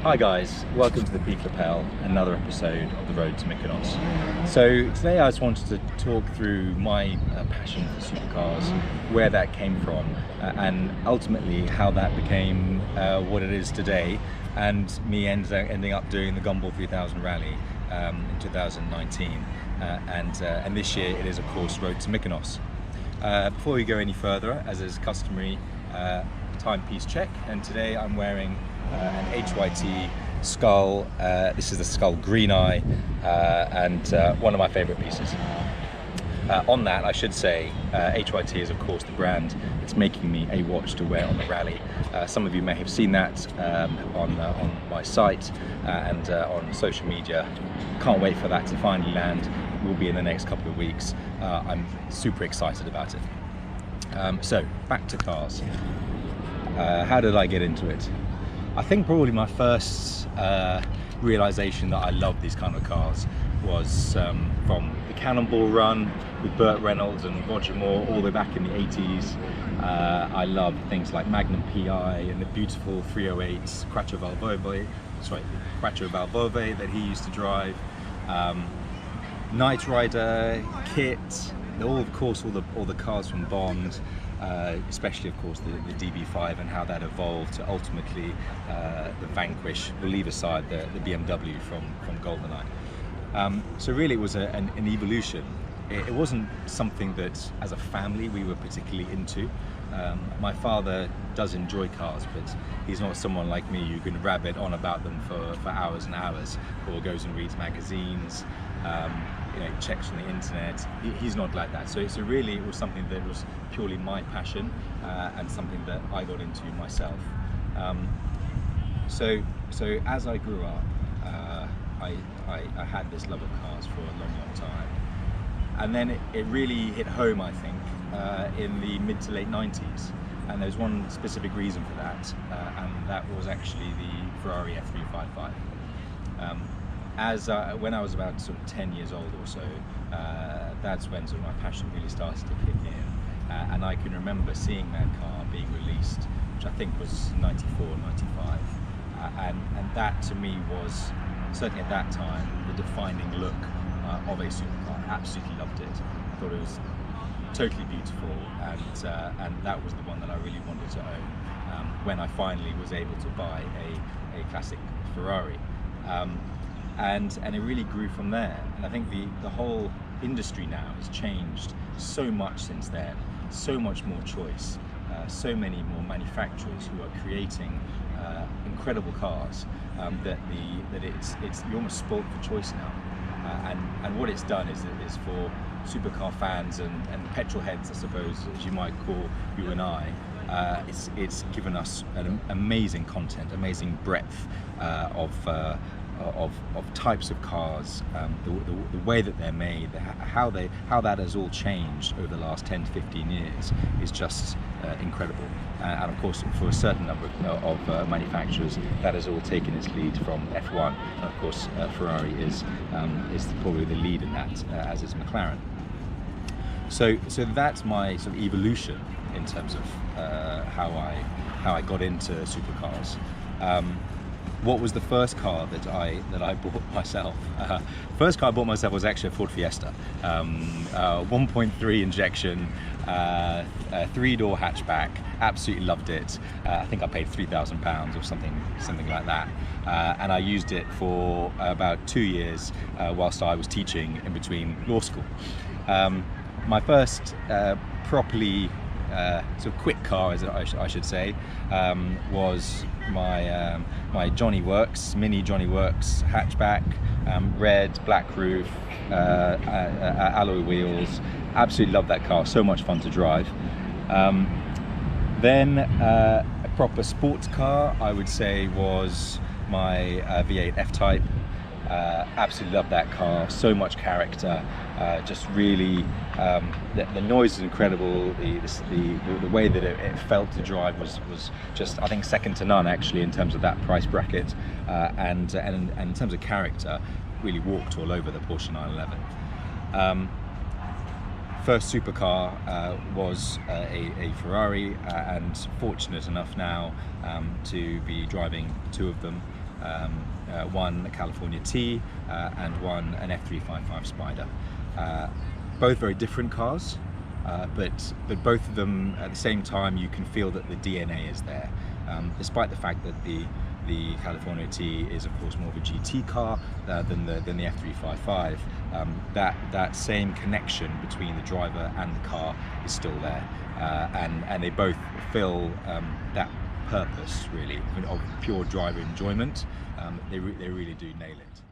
Hi guys, welcome to the Peak Lapel, another episode of the Road to Mykonos. So today I just wanted to talk through my passion for supercars, where that came from, and ultimately how that became what it is today, and me ending up doing the Gumball 3000 Rally in 2019, and this year it is of course Road to Mykonos. Before we go any further, as is customary, timepiece check, and today I'm wearing an HYT Skull. This is the Skull Green Eye, and one of my favorite pieces. On that, I should say, HYT is of course the brand that's making me a watch to wear on the rally. Some of you may have seen that on my site and on social media. Can't wait for that to finally land. It will be in the next couple of weeks. I'm super excited about it. So back to cars. How did I get into it? I think probably my first realization that I love these kind of cars was from the Cannonball run with Burt Reynolds and Roger Moore all the way back in the 80s. I love things like Magnum PI and the beautiful 308s, Quattro Valvove that he used to drive. Knight Rider, Kit, of course all the cars from Bond. Especially of course the DB5 and how that evolved to ultimately the Vanquish. We'll leave aside the BMW from GoldenEye. So really it was an evolution. It wasn't something that as a family we were particularly into. My father does enjoy cars, but he's not someone like me who can rabbit on about them for hours and hours, or goes and reads magazines, checks on the internet. He's not like that. So really it was something that was purely my passion and something that I got into myself. So as I grew up, I had this love of cars for a long time. And then it really hit home, I think, in the mid to late 90s. And there's one specific reason for that, and that was actually the Ferrari F355. When I was about sort of 10 years old or so, that's when sort of my passion really started to kick in. And I can remember seeing that car being released, which I think was 94, 95. And that to me was, certainly at that time, the defining look of a supercar. I absolutely loved it. I thought it was totally beautiful, and that was the one that I really wanted to own when I finally was able to buy a classic Ferrari. And it really grew from there. And I think the whole industry now has changed so much since then. So much more choice, so many more manufacturers who are creating incredible cars that you're almost spoiled for choice now. And what it's done is for supercar fans and petrol heads, I suppose, as you might call you and I. It's given us an amazing content, amazing breadth of types of cars, the way that they're made, how that has all changed over the last 10 to 15 years is just incredible. And of course, for a certain number of manufacturers, that has all taken its lead from F1. And of course, Ferrari is probably the lead in that, as is McLaren. So that's my sort of evolution in terms of how I got into supercars. What was the first car that I bought myself? First car I bought myself was actually a Ford Fiesta, 1.3 injection, 3-door hatchback. Absolutely loved it. I think I paid £3,000 or something like that, and I used it for about 2 years whilst I was teaching in between law school. My first properly sort of quick car, as I should say, was my Johnny Works, mini Johnny Works hatchback, red, black roof, alloy wheels. Absolutely loved that car, so much fun to drive. Then a proper sports car, I would say, was my V8 F-Type. Absolutely loved that car, so much character, just really, the noise was incredible, the way that it felt to drive was just, I think, second to none actually in terms of that price bracket, and in terms of character, really walked all over the Porsche 911. First supercar was a Ferrari, and fortunate enough now to be driving two of them. one a California T and one an F355 Spider. Both very different cars, but both of them at the same time you can feel that the DNA is there, despite the fact that the California T is of course more of a GT car than the F355. That same connection between the driver and the car is still there, and they both fill that purpose really of pure driver enjoyment. They really do nail it.